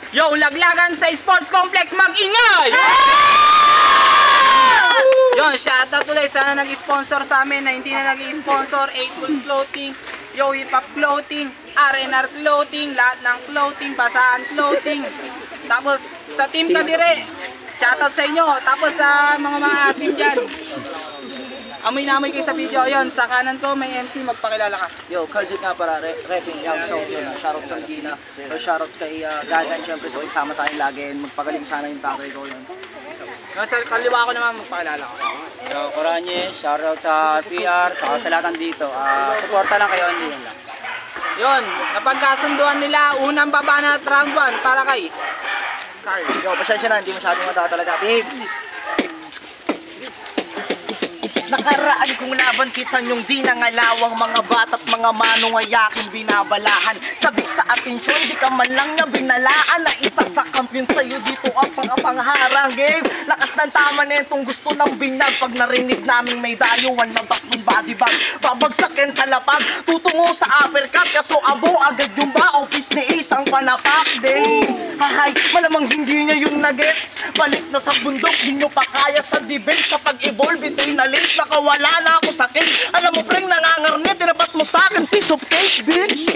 Yo, laglagan sa sports complex, mag-ingay! Yo, shoutout ulit sana nag-sponsor sa amin na hindi na nag-sponsor. 8 Bulls Clothing, Yo Hip Hop Clothing, RNR Clothing, lahat ng clothing, basahan clothing. Tapos sa Team Kadire, shoutout sa inyo. Tapos sa mga asim dyan, amoy na amoy kayo sa video. Yon, sa kanan ko may MC, magpakilala ka. Yo, Kaljit nga para, Refing Young Sound yun. Shoutout sa Gina, shoutout kay Gagan, syempre sa pagsama sa akin lagi. Magpagaling sana yung tatay ko yun. Sa kaliwa ko naman, magpakilala ka. Yo, Koranye, shoutout sa PR, sa lahat dito. Suporta lang kayo, hindi yun lang. Yun, napagkasunduan nila, unang baba na round 1 para kay Carl. Yo, pasensya na, hindi masyadong mata talaga. Babe! Nakaraan kong laban kita yung di nangalawang mga bata't mga manong ay aking binabalahan. Sabik sa atensyon, di ka man lang na binalaan na isa sa kampiyon sa'yo dito ang pangharang game. Lakas ng tama na itong gusto ng binyag. Pag narinig naming may dayuan, labas ng body bag. Babagsakin sa lapag, tutungo sa uppercut. Kaso abo agad yung ba, office ni isang panapak day. Hahay, malamang hindi niya yung nuggets. Balik na sa bundok, di nyo pa kaya sa debate. Kapag evolve ito'y nalit, nakawala na ako sa cake. Alam mo preng, nangangarnit, tinapat mo sa akin piece of cake, bitch.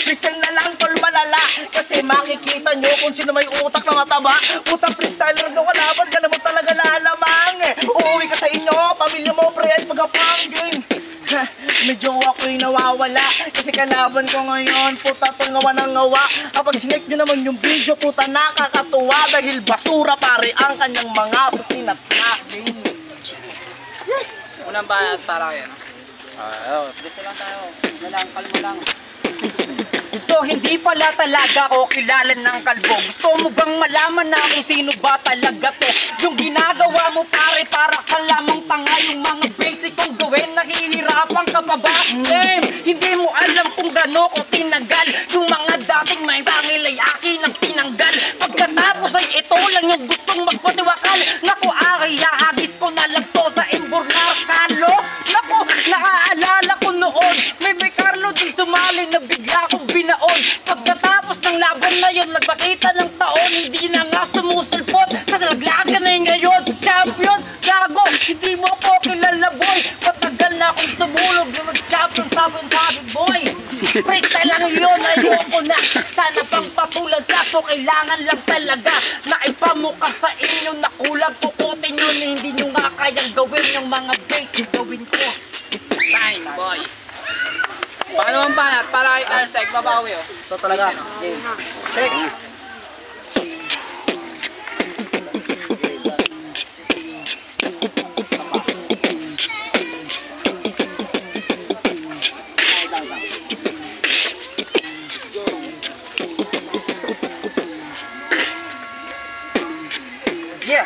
Freestyle na lang tol, malala. Kasi makikita nyo kung sino may utak na mataba. Utang freestyler daw kalaban, ka naman talaga lalamang. Uuwi ka sa inyo, pamilya mo pre at magapangin. Medyo ako'y nawawala kasi kalaban ko ngayon, puta tol, ngawa ng ngawa. Kapag sinek nyo naman yung video, puta nakakatuwa. Dahil basura pare ang kanyang mga pinatnakin. Unang banat para kayo. Gusto lang tayo. Kalma lang. So hindi pala talaga ako kilala ng kalbo. Gusto mo bang malaman na kung sino ba talaga to? Yung ginagawa mo pare, para ka lamang tanga. Yung mga basic kong gawin, nahihirapan ka pa ba? Hindi mo alam kung gano ko tinagal. Yung mga dating may bangil ay akin ang tinanggal. Pagkatapos ay ito lang yung gustong magpatiwakal. Naku, hagis ko na lang to sa Imburnar Carlo. Naku, nakaalala ko noon, may Carlo di sumali na bigla kong binaon. Pagkatapos ng laban na yun, nagpakita ng taon, hindi na nga sumusulpot sa laglagan na yung ngayon. Champion, gago, hindi mo ko kilala boy. Matagal na akong tumulog na mag-champion sabi boy. Freestyle lang yun, ayoko na. Sana pang patulad ka, so kailangan lang talaga na ipamuka sa inyo na kulang pukutin nyo na hindi nyo nga kayang gawin yung mga basic gawin ko. Time, boy. Paano ang banat? Para kay Carl, sa babawi oh. Ito talaga. Check. Yeah.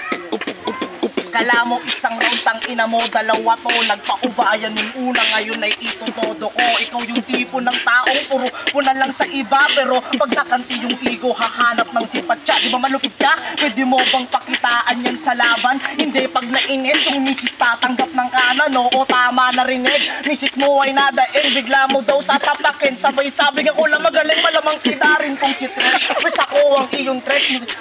Kala mo isang round tang ina mo, dalawa to. Nagpaubayan yung una, ngayon ay itutodo ko. Ikaw yung tipo ng taong puro na lang sa iba. Pero pag nakanti yung ego, hahanap ng simpatya. Di ba malupit ka? Pwede mo bang pakitaan yan sa laban? Hindi pag nainit, yung misis tatanggap ng kanan. Oo, tama na rinig. Misis mo ay nadaing, bigla mo daw sasapakin. Sabay sabi nga ko lang magaling, malamang kita rin kung si Trek. Mas ako ang iyong Trek.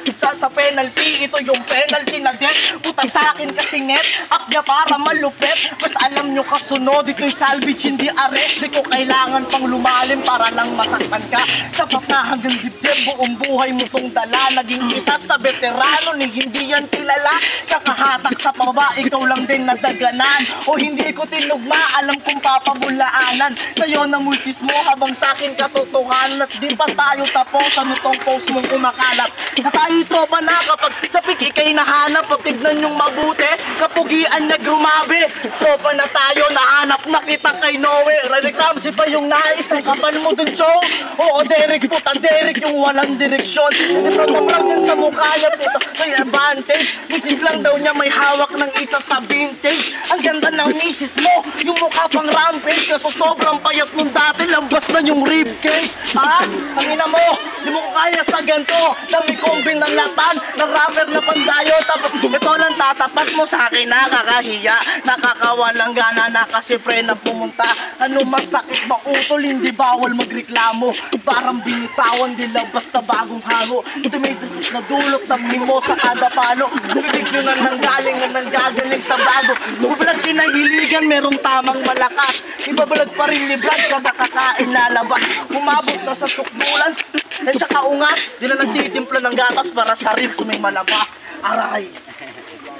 Sa penalty, ito yung penalty na death. Puta sa akin kasi net, akya para malupit. Mas alam nyo kasunod, ito'y salvage hindi arrest. Di ko kailangan pang lumalim para lang masaktan ka. Sapat na hanggang dibdib, buong buhay mo tong dala. Naging isa sa veterano ni hindi yan kilala. Kakahatak sa paba, ikaw lang din nadaganan. O hindi ko tinugma, alam kong papabulaanan. Sa'yo na multis mo habang sa'kin katotohanan. At di pa tayo tapos, ano tong post mong kumakalat. Na tayo tropa na kapag sa piki ikay nahanap. O tignan yung mabuti, kapugian na grumabi. Tropa na tayo, nahanap na kita kay Noe. Rereklamsi pa yung nais, ang kapal mo dun chong. Oo Derek, puta Derek, yung walang direksyon. Kasi program lang yan sa mukha niya, puta may advantage. Misis lang daw niya may hawak ng isa sa vintage. Ang ganda ng misis mo, yung mukha pang rampage. Kaso sobrang payat nung dati, labas na yung ribcage. Ha? Ang ina mo, di mo ko kaya sa ganito. Dami kong binalatan, na rapper na pandayo. Tapos ito lang tatapat mo sa akin, nakakahiya. nahiya, nakakawalang gana na kasi pre na pumunta. Ano masakit ba utol, hindi bawal magreklamo. Parang binitawan nila basta bagong hango. Tumitik na dulot ng mimo sa kada palo. Tumitik nyo na nanggaling na nanggagaling sa bago. Ibabalag kinahiligan, merong tamang malakas. Ibabalag pa rin ni Brad kada kakain lalabas. Umabot na sa sukdulan, yan siya kaungas. Di na nagtitimpla ng gatas para sa ribs may malabas. Aray!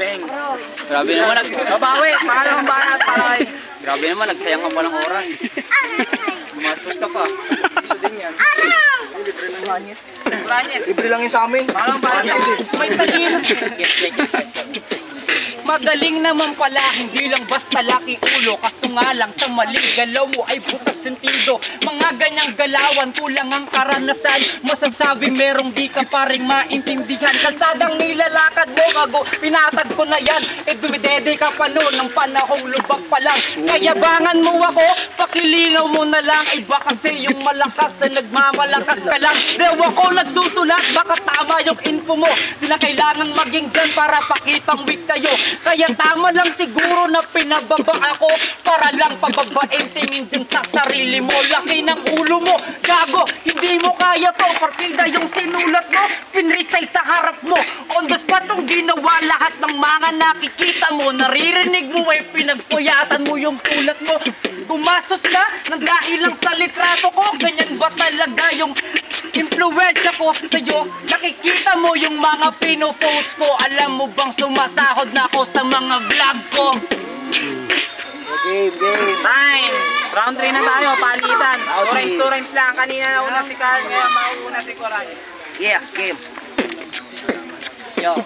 Beng. Grabe naman, Babawi, pangalawang banat, paray. grabe naman, nagsayang ka pa ng oras. Gumastos ka pa. Iso din yan. Libre ng hanyit. Branyes. Libre lang yun sa amin. Pangalawang banat. May talino. Magaling naman pala, hindi lang basta laki ulo. Kaso nga lang sa mali, galaw mo ay butas sentido. Mga ganyang galawan, kulang ang karanasan. Masasabi merong di ka pa rin maintindihan. Kalsadang nilalakad mo, gago, pinatag ko na yan. Dumidede ka pa noon, ng panahong lubak pa lang. Kayabangan mo ako, pakilinaw mo na lang. Iba kasi yung malakas na nagmamalakas ka lang. Dewa ko nagsusulat, baka tama yung info mo. Di na kailangan maging dyan para pakitang weak kayo. Kaya tama lang siguro na pinababa ako para lang pababain tingin din sa sarili mo. Laki ng ulo mo, gago, hindi mo kaya to. Partida yung sinulat mo, pinresay sa harap mo. On the spot yung ginawa lahat ng mga nakikita mo. Naririnig mo ay pinagpuyatan mo yung sulat mo. Gumastos ka ng dahil lang sa litrato ko. Ganyan ba talaga yung impluwensya ko sa'yo? Nakikita mo yung mga pinopost ko. Alam mo bang sumasahod na ako sa mga vlog ko? Game. Time! Round 3 na tayo, palitan. 2 rhymes lang. Kanina nauna si Carl, ngayon mauuna si Coral. Yeah, game. Yo,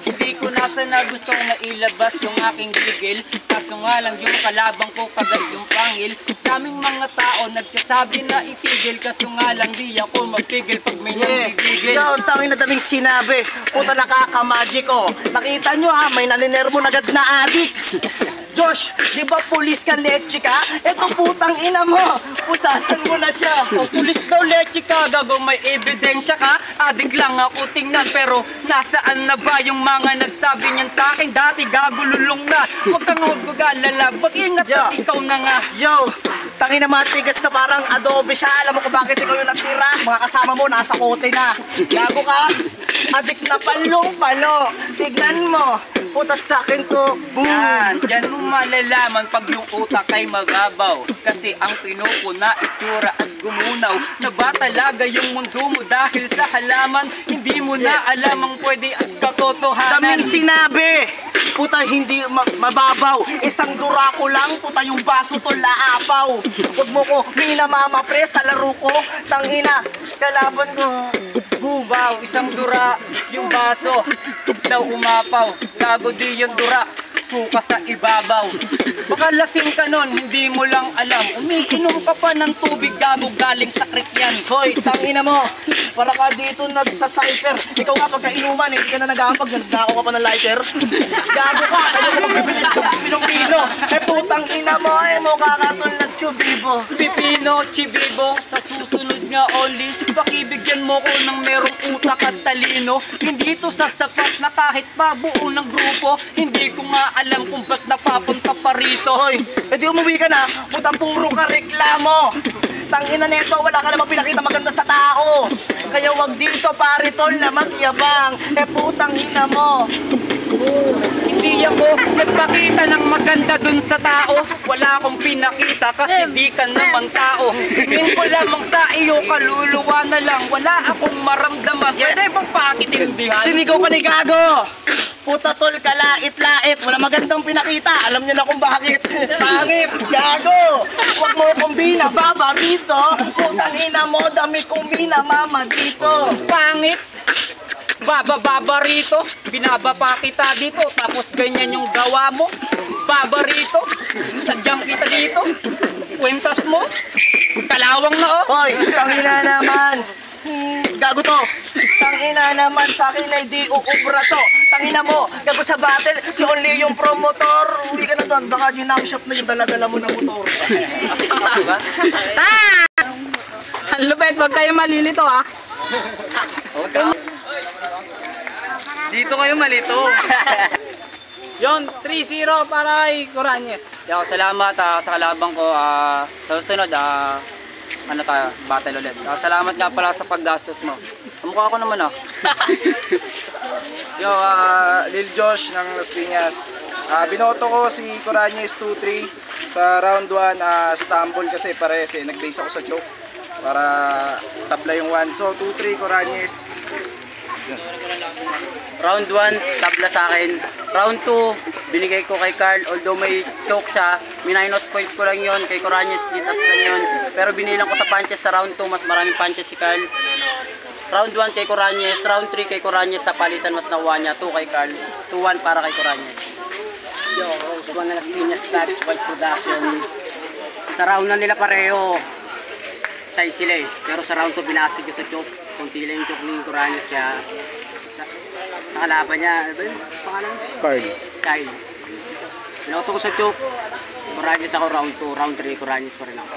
hindi ko nasa na gusto na ilabas yung aking gigil. Kaso nga lang yung kalabang ko kagat yung pangil. Daming mga tao nagkasabi na itigil. Kaso nga lang di ako magpigil pag may nanggigigil. Yo, tangin na daming sinabi. Puta nakaka-magic oh. Nakita nyo ha, may naninermo agad na adik. Josh, di ba pulis ka, leche ka? Eto putang ina mo, pusasan mo na siya. O pulis daw, leche ka, gago may ebidensya ka. Adik lang ako tingnan pero nasaan na ba yung mga nagsabi niyan sa akin? Dati gago lulong na, huwag kang mag-alala. Mag-ingat at ikaw na nga. Yo, tangin na matigas na parang adobe siya. Alam mo kung bakit ikaw yung natira? Mga kasama mo nasa kote na. Gago ka, adik na palong-palo. Tignan mo, putas sa akin to. Boom! Yan, dyan mo malalaman pag yung utak ay mababaw. Kasi ang pinupuna, itsura at gumunaw. Na ba talaga yung mundo mo dahil sa halaman? Hindi mo na alam ang pwede at katotohanan. Daming sinabi, puta hindi mababaw. Isang durako lang, puta yung baso to laapaw. Huwag mo ko minamama pre sa laro ko. Tangina, kalaban ko. Bubaw, isang dura, yung baso daw umapaw. Gago di yung dura, suka sa ibabaw. Baka lasing ka nun, hindi mo lang alam. Umiinom ka pa ng tubig, gago galing sa creek yan. Hoy, tangina mo, para ka dito nagsa-cypher. Ikaw nga pagkainuman, hindi ka na nagahapag, nagdako ka pa ng lighter. Gago ka, kaya ka magpipilit ng pinong-pino. Eh putang ina mo, mukha ka tulad Chubibo. Pipino, chibibo, sa susunod nga only, pakibigyan mo ko ng merong utak at talino. Hindi to sasapat na kahit pa buo ng grupo. Hindi ko nga alam kung ba't napapunta pa rito. Hoy, edi umuwi ka na, puta puro ka reklamo. Tangina neto, wala ka namang pinakita maganda sa tao. Kaya wag dito pare tol na magyabang. Eh putang ina mo. Hindi ako nagpakita ng maganda dun sa tao. Wala akong pinakita kasi di ka naman tao. Hingin ko lamang sa iyo, kaluluwa na lang. Wala akong maramdaman. Pwede bang pakitindihan? Sinigaw pa ni Gago. Puta tol, kalait-lait. Wala magandang pinakita. Alam niyo na kung bakit. Pangit, Gago. Huwag mo kong binababa rito. Putang ina mo, dami kong minamama dito. Pangit. Baba rito, binaba pa kita dito, tapos ganyan yung gawa mo. Baba rito, sadyang kita dito, kwentas mo, kalawang na oh. Hoy, tangina naman. Gago to. Tangina naman sa akin ay di uubra to. Tangina mo, gago sa battle, si Only yung promotor. Uwi ka na doon, baka ginang shop na yung dala-dala mo na motor. Diba? Ang lupet, huwag kayo malilito ah. Dito kayo malito. Yon, 3-0 para kay Coranyes. Yo, salamat sa kalaban ko. Sa susunod, ano tayo, battle ulit. Salamat nga pala sa paggastos mo. Kamukha ko naman Yo, Lil Josh ng Las Piñas. Binoto ko si Coranyes 2-3 sa round 1, stumble kasi pares nag-base ako sa choke para tabla yung 1. So 2-3 Coranyes. Round 1, tabla sa akin. Round 2, binigay ko kay Carl. Although may choke siya, minus points ko lang yon. Kay Coranyes, split up lang yun. Pero binilang ko sa punches sa round 2, mas maraming punches si Carl. Round 1 kay Coranyes, round 3 kay Coranyes, sa palitan mas nakuha niya, 2 kay Carl, 2-1 para kay Coranyes. Yo, Rose 1 na Las Piñas, Taris Wild Production. Sa round na nila pareho, tay sila eh. Pero sa round 2 binasig ko sa choke. Kunti lang yung choke ni Coranyes, kaya sa kalaban niya, ano ba yun? Pangalan? Kyle. Pinoto ko sa choke. Coranyes ako round 2, round 3 Coranyes pa rin ako.